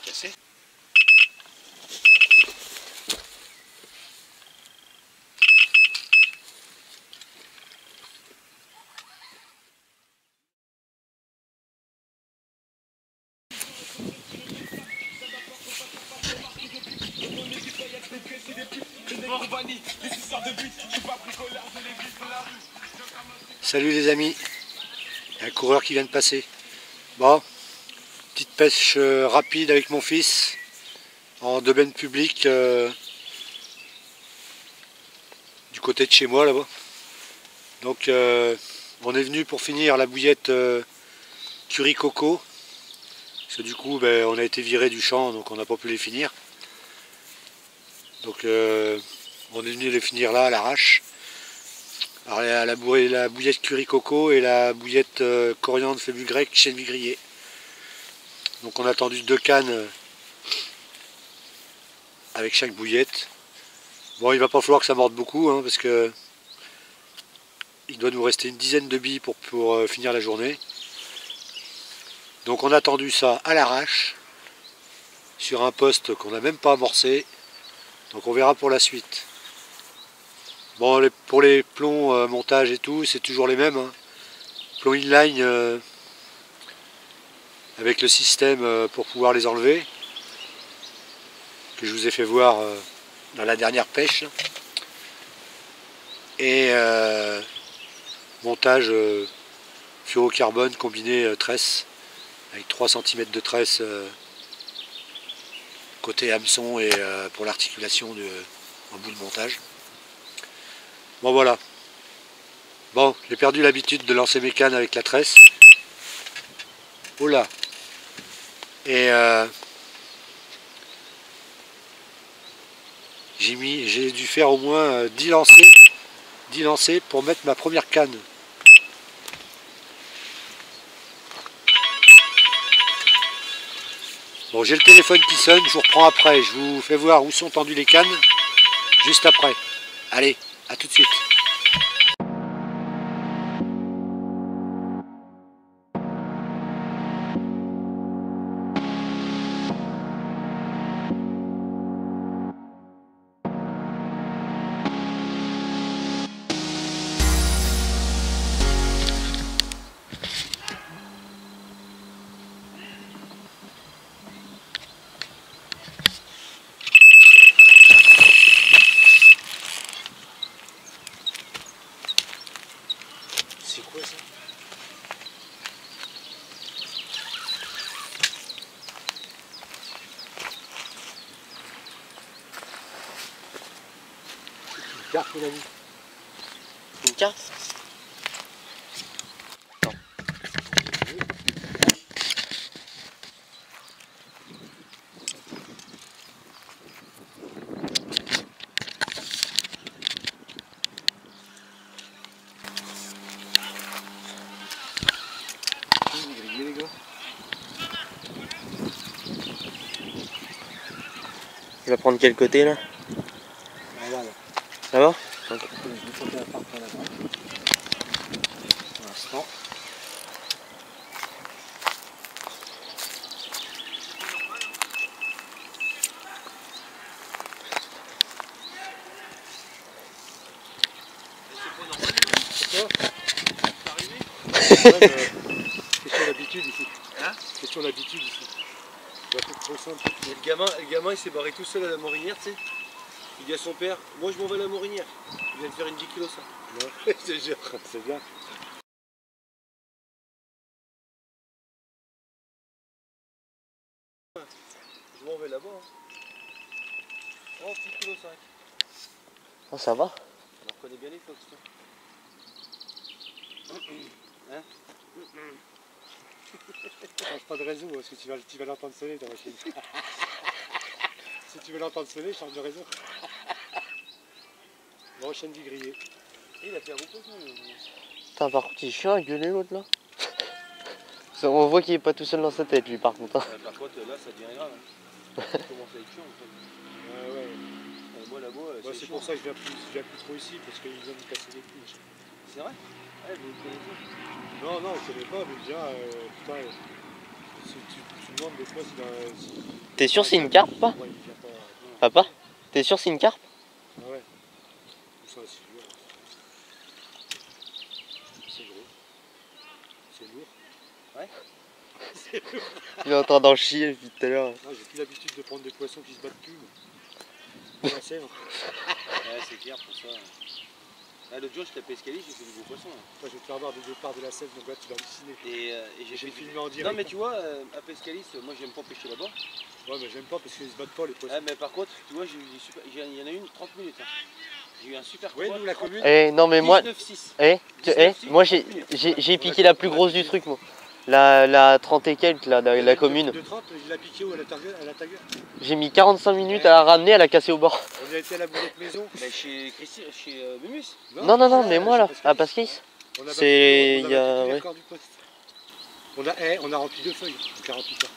Cassé. Salut les amis, il y a un coureur qui vient de passer. Bon, petite pêche rapide avec mon fils en domaine public du côté de chez moi là-bas. Donc on est venu pour finir la bouillette curry coco. Parce que du coup on a été viré du champ, donc on n'a pas pu les finir. Donc on est venu les finir là à l'arrache. Alors la bouillette curry coco et la bouillette coriandre fému grec chène grillé. Donc on a attendu 2 cannes avec chaque bouillette. Bon, il va pas falloir que ça morde beaucoup hein, parce que il doit nous rester une dizaine de billes pour finir la journée. Donc on a attendu ça à l'arrache sur un poste qu'on n'a même pas amorcé. Donc on verra pour la suite. Bon, pour les plombs montage et tout, c'est toujours les mêmes. Hein. Plomb inline avec le système pour pouvoir les enlever. Que je vous ai fait voir dans la dernière pêche. Et montage fluorocarbone combiné tresse. Avec 3 cm de tresse côté hameçon et pour l'articulation en bout de montage. Bon voilà. Bon, j'ai perdu l'habitude de lancer mes cannes avec la tresse. Oula. Et j'ai dû faire au moins 10 lancers pour mettre ma première canne. Bon, j'ai le téléphone qui sonne, je vous reprends après. Je vous fais voir où sont tendues les cannes juste après. Allez, à tout de suite. C'est quoi ça? Une carte, mon ami. Une carte? Non. Les gars. Il va prendre quel côté là? Voilà. Ça va? Je vais porter la part là-bas. Pour l'instant. Question d'habitude ici. Hein? Question d'habitude ici. C'est trop simple. Et le gamin il s'est barré tout seul à la morinière, tu sais. Il dit à son père, moi je m'en vais à la morinière. Il vient de faire une 10 kg ça. Non. Je te jure. C'est bien. Je m'en vais là-bas. Hein. Oh, 10 kg 5. Oh, ça va? On en connaît bien les fox, toi. Hein? Change pas de réseau parce que tu vas l'entendre sonner ta machine. Si tu veux l'entendre sonner, change de réseau. Bon, chaîne du grillé. Et il a fait un bon poisson. Putain, par contre, il est chiant à gueuler l'autre là. On voit qu'il est pas tout seul dans sa tête lui par contre. Hein. Par contre là ça devient grave. Hein. Ça commence à être chiant en fait. Ouais. Moi là-bas, C'est pour ça que je viens plus trop ici parce qu'ils viennent me casser les couilles. C'est vrai? Ouais, vous le connaissez? Non, je connais pas, mais déjà, putain, demande des fois si... T'es sûr c'est une carpe, pas? Ouais, il vient pas... non. Papa? T'es sûr c'est une carpe? Ah ouais. Ça, c'est lourd. C'est gros. C'est lourd. Ouais. C'est lourd. Il est en train d'en chier depuis tout à l'heure. Ah, j'ai plus l'habitude de prendre des poissons qui se battent plus. Moi. La Sèvre. Ouais, c'est clair pour ça. Ah, l'autre jour, j'étais à Pescali, j'ai fait du gros poisson. Moi, je vais te faire voir des départs de la Sèvre, donc là, tu vas halluciner. Et J'ai j'ai fait filmé en direct. Non, mais tu vois, à Pescalis, moi, j'aime pas pêcher là-bas. Ouais, mais j'aime pas parce qu'ils se battent pas les poissons. Ah, mais par contre, tu vois, il y en a une 30 minutes. Hein. J'ai eu un super Oui, combat, nous, la 30 commune. Eh, non mais moi, 19,6. moi j'ai piqué la plus grosse du truc moi. La 30 et quelques, la commune. De 30, il a piqué où à la Tagueur. J'ai mis 45 minutes à la ramener, à la casser au bord. On a été à la boulette maison. Bah, chez Mumus. Non, mais moi là, à Pascalis. On a C'est- battu il y a- tous les ouais. records du poste. On a rempli 2 feuilles en 48 heures.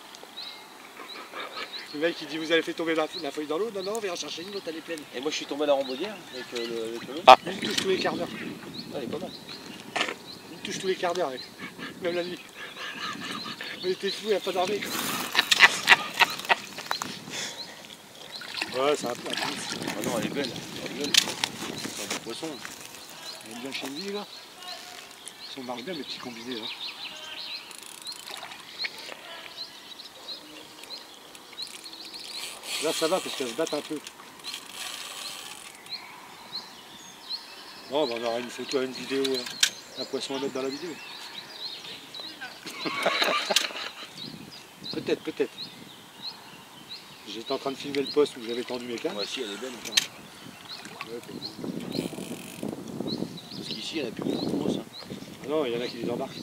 Le mec il dit vous avez fait tomber la feuille dans l'eau, non, on va en chercher une, l'autre elle est pleine. Et moi, je suis tombé à la rambaudière avec le Lui il touche tous les quarts d'heure. Ah, elle est pas mal. Il touche tous les quarts d'heure, même la nuit. On était fous, il a pas dormi. Ouais, c'est un peu. Ah non, elle est belle. Elle est belle. C'est un beau poisson. Elle aime bien chez lui là. Si on marche bien mes petits combinés là. Là ça va parce qu'elles se battent un peu. Bon, ben, on aura une photo, une vidéo, un poisson à mettre dans la vidéo. Peut-être. J'étais en train de filmer le poste où j'avais tendu mes cannes. Moi aussi, elle est belle. Ouais, Parce qu'ici, elle a plus beaucoup de grosses. Hein. ah non, il y en a qui les embarquent.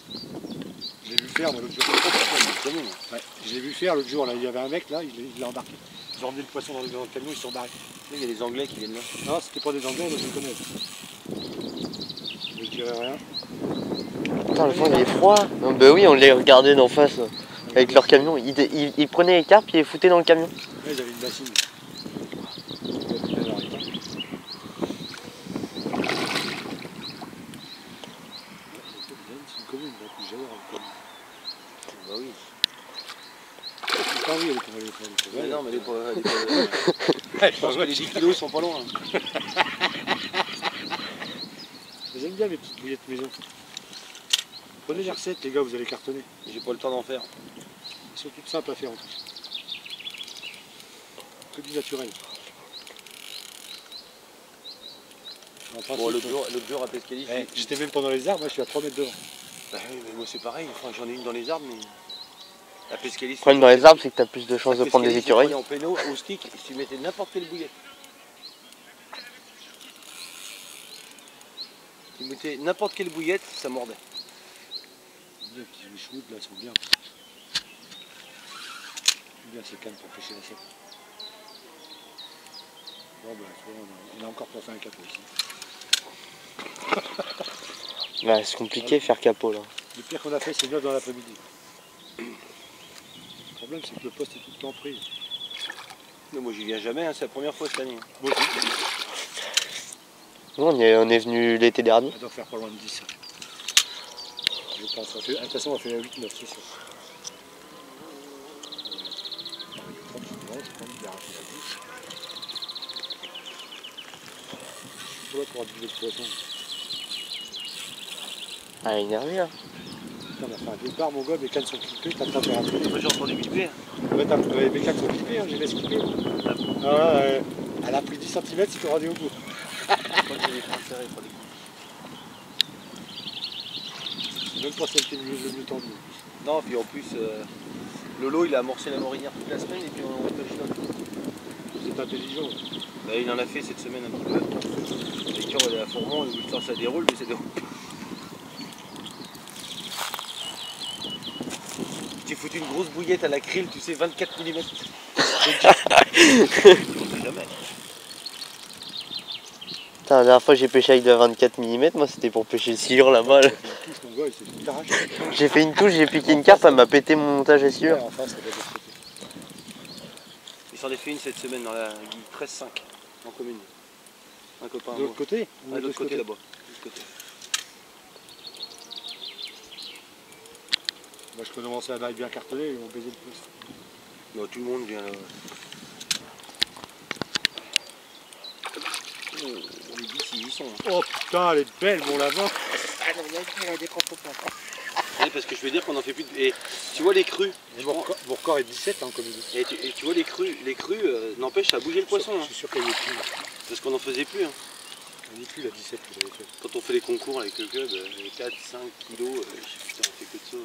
Je l'ai vu faire moi, l'autre jour. Ouais, je l'ai vu faire l'autre jour, là. Il y avait un mec là, il l'a embarqué. Ils ont emmené le poisson dans le camion, ils sont barrés. Il y a des Anglais qui viennent là. Non, c'était pas des Anglais, mais je les connais. Je dirais rien. Putain, le vent il est froid. Non, bah oui, on les regardait d'en face avec leur camion. Ils prenaient les carpes et les foutaient dans le camion. Ouais, ils avaient une bassine. C'est une commune, donc j'adore une commune. Bah oui. Ah oui, elle est pas Mais non, mais elle est pas. Je pense que les 10 kilos sont pas loin. J'aime bien mes petites bouillettes maison. Prenez les recettes, les gars, vous allez cartonner. J'ai pas le temps d'en faire. Elles sont toutes simples à faire en plus. Que du naturel. En principe, Bon, l'autre jour à Pescali, j'étais même pendant les arbres, moi je suis à 3 mètres devant. bah oui, mais moi c'est pareil. Enfin, j'en ai une dans les arbres, mais. À Pescali, Le problème dans les arbres, c'est que t'as plus de chances de prendre des écureuils. En péno, au stick, si tu mettais n'importe quelle bouillette. Tu mettais n'importe quelle bouillette, ça mordait. Les petits chouettes là sont bien. Bien ces cannes pour pêcher la sève. Bon ben, tu vois, on a encore pour faire un capot ici. Bah, c'est compliqué faire capot là. Le pire qu'on a fait, c'est 9 dans l'après-midi. Le problème, c'est que le poste est tout le temps pris. Mais moi j'y viens jamais, hein, c'est la première fois cette année. Moi aussi. Nous, on est venu l'été dernier. On doit faire pas loin de 10. Je pense. De toute façon, on a fait la 8-9, c'est sûr. Voilà pour un billet de poisson. Ah, énervé là. On a fait un départ, mon gars, mes cannes sont clippées, t'as le température. Moi j'ai entendu biper. Ouais, mes cannes sont clippées, hein, je les laisse clipper. Ah ouais, elle a pris 10 cm, il faut aller au bout. C'est même pas celle qui est le mieux tendue. Non, puis en plus, Lolo il a amorcé la morinière toute la semaine et puis on pêche là. C'est intelligent. Bah, il en a fait cette semaine un petit peu. L'écœur elle est à Fourmont, il veut faire ça déroule, mais ça déroule pas. J'ai foutu une grosse bouillette à la krill, tu sais, 24 mm. Jamais. Putain, la dernière fois j'ai pêché avec de 24 mm, moi c'était pour pêcher le silure là-bas. Là. Mon gars, il s'est tout arraché. J'ai fait une touche, j'ai piqué une carpe, elle m'a pété mon montage à silure. Ouais, enfin, ça doit être côté. Il s'en est fait une cette semaine dans la 13-5 en commune. Un copain. De l'autre côté De l'autre côté là-bas. De l'autre côté. Moi je commençais à bien cartonner et on baisait le poste. Non, tout le monde vient là. Oh, les 10 ils y sont. Oh putain, elle est belle mon lavant. Oui, parce que je veux dire qu'on en fait plus de... Et tu vois les crues. Mon record est 17 hein, comme il dit. Et tu vois les crues n'empêchent à bouger le poisson. Je suis sûr qu'elle y est plus. Parce qu'on n'en faisait plus. Hein. Elle n'y est plus la 17 que j'avais fait. Quand on fait les concours avec le club, les 4, 5 kilos, je sais putain on fait que de ça.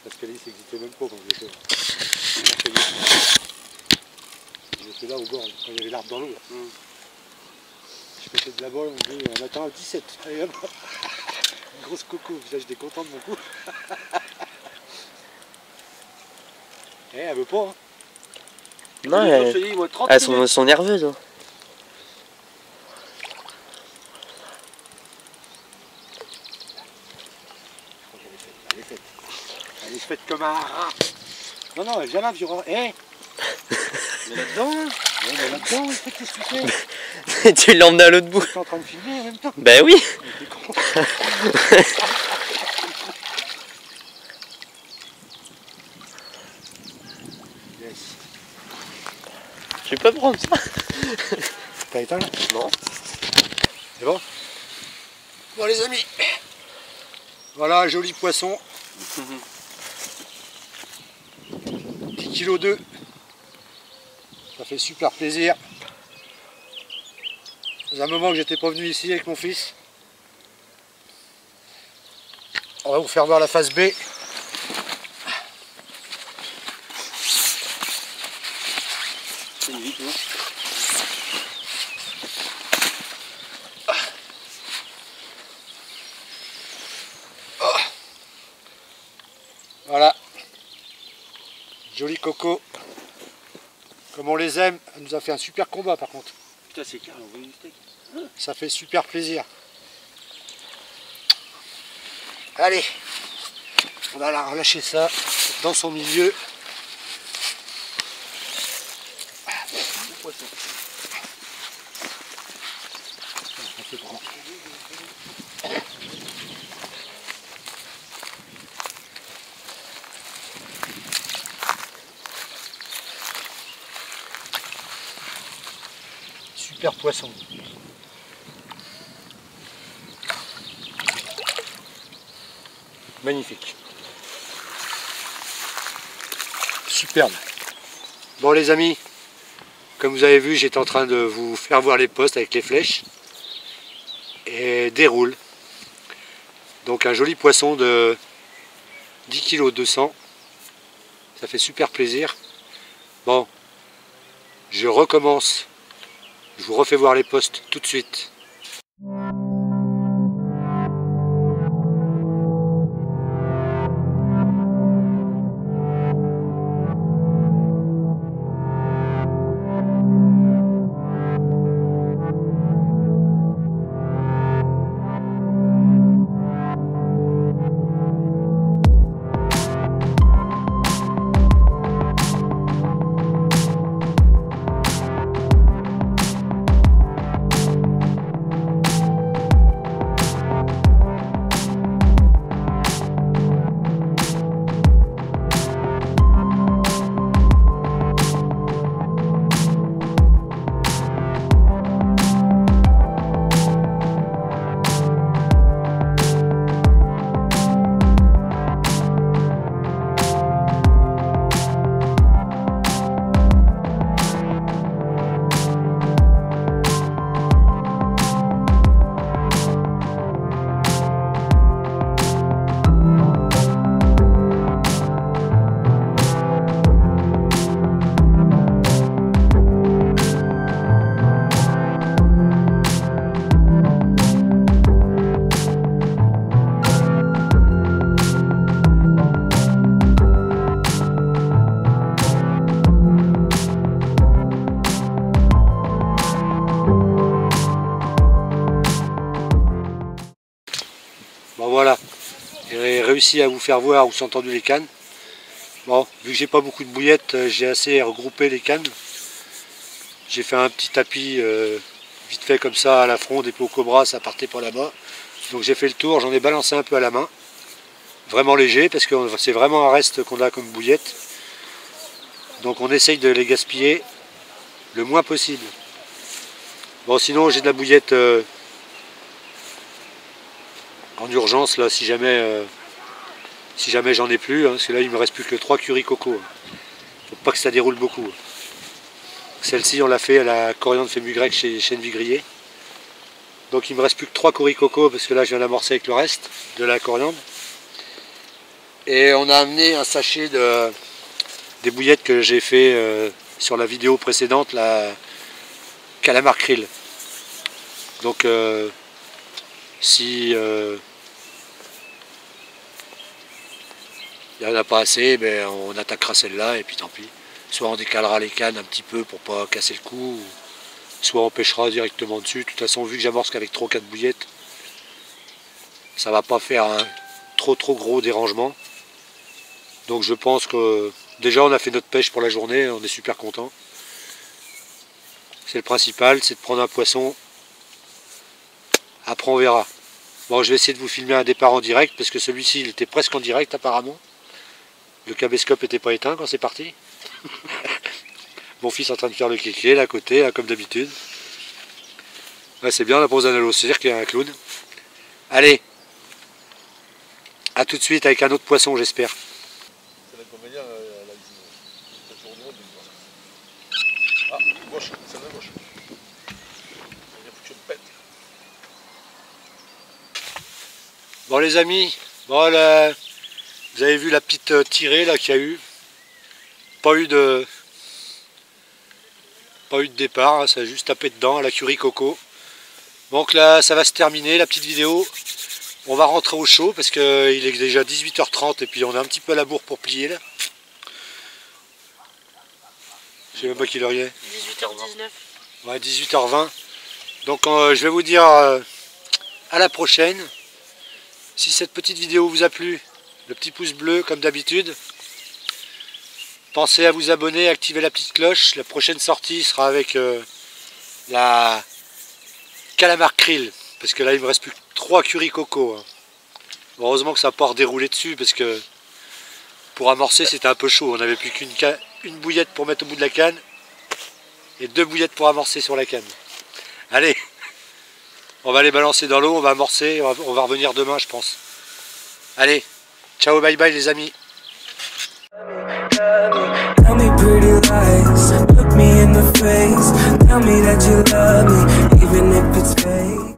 Parce qu'Alice n'existait même pas quand je l'ai fait. J'étais là au bord, quand il y avait l'arbre dans l'eau. Je faisais de la balle, on me dit on attend à 17. Allez, hop. Une grosse coco, là j'étais content de mon coup. Eh, elle veut pas hein. Non, Je te dis, moi, 30 elles minutes. sont nerveuses. Hein. Elle est faite. Elle est faite comme un rat. Non, non, viens là, vieux rat. Eh, mais là-dedans, là. Ouais, mais là-dedans, qu'est-ce que tu fais? Tu l'emmènes à l'autre bout. Tu es en train de filmer en même temps. Ben oui. T'es con. Yes. Je peux prendre ça. T'as éteint là? Non. C'est bon? Bon les amis, voilà un joli poisson. 10 kg 2. Ça fait super plaisir. C'est un moment que j'étais pas venu ici avec mon fils. On va vous faire voir la face B. C'est une vie, tu vois. Voilà. Joli coco. Comme on les aime, elle nous a fait un super combat par contre. Putain, c'est clair, on veut du steak. Ça fait super plaisir. Allez, on va la relâcher ça dans son milieu. Bon poisson. On se prend. Super poisson. Magnifique. Superbe. Bon les amis, comme vous avez vu, j'étais en train de vous faire voir les postes avec les flèches. Et déroule. Donc un joli poisson de 10 kg 200. Ça fait super plaisir. Bon, je recommence. Je vous refais voir les postes tout de suite. Bon voilà, j'ai réussi à vous faire voir où sont tendues les cannes. Bon, vu que j'ai pas beaucoup de bouillettes, j'ai assez regroupé les cannes. J'ai fait un petit tapis vite fait comme ça à la fronde et puis au cobra, ça partait pas là-bas. Donc j'ai fait le tour, j'en ai balancé un peu à la main. vraiment légers parce que c'est vraiment un reste qu'on a comme bouillette. Donc on essaye de les gaspiller le moins possible. Bon, sinon j'ai de la bouillette en urgence là, si jamais j'en ai plus, hein, parce que là il me reste plus que 3 curry coco. Faut pas que ça déroule beaucoup. Celle-ci on l'a fait à la coriandre fenugrec chez Chêne Vivrier. Donc il me reste plus que 3 curry coco parce que là je viens d'amorcer avec le reste de la coriandre. Et on a amené un sachet des bouillettes que j'ai fait sur la vidéo précédente, la calamar krill. Donc si il n'y en a pas assez, ben, on attaquera celle-là et puis tant pis. Soit on décalera les cannes un petit peu pour pas casser le cou, soit on pêchera directement dessus. De toute façon, vu que j'amorce qu'avec 3 ou 4 bouillettes, ça va pas faire un trop gros dérangement. Donc je pense que déjà on a fait notre pêche pour la journée, on est super content. C'est le principal, c'est de prendre un poisson. Après on verra. Bon, je vais essayer de vous filmer un départ en direct parce que celui-ci il était presque en direct apparemment. Le caméscope n'était pas éteint quand c'est parti. Mon fils est en train de faire le kéké là à côté, là, comme d'habitude. Ouais, c'est bien, on a posé un au cirque et un clown. Allez, à tout de suite avec un autre poisson j'espère. C'est l'inconvénient cette journée. Ah, gauche, celle-là gauche. Il faut que je pète. Bon les amis, bon, là, vous avez vu la petite tirée là qu'il y a eu. Pas eu de départ, hein, ça a juste tapé dedans à la curry coco. Donc là ça va se terminer la petite vidéo. On va rentrer au chaud parce qu'il est déjà 18h30 et puis on est un petit peu à la bourre pour plier là. Je sais même pas quelle heure il est. 18h19. Ouais, 18h20. Donc je vais vous dire à la prochaine. Si cette petite vidéo vous a plu, le petit pouce bleu comme d'habitude. Pensez à vous abonner, à activer la petite cloche. La prochaine sortie sera avec la calamar krill. Parce que là il me reste plus que 3 curry coco. Hein. Heureusement que ça n'a pas redéroulé dessus parce que pour amorcer c'était un peu chaud. On n'avait plus qu'une bouillette pour mettre au bout de la canne et 2 bouillettes pour amorcer sur la canne. Allez, on va les balancer dans l'eau, on va amorcer, on va revenir demain je pense. Allez, ciao, bye bye les amis. Tell me pretty lies, look me in the face. Tell me that you love me, even if it's fake.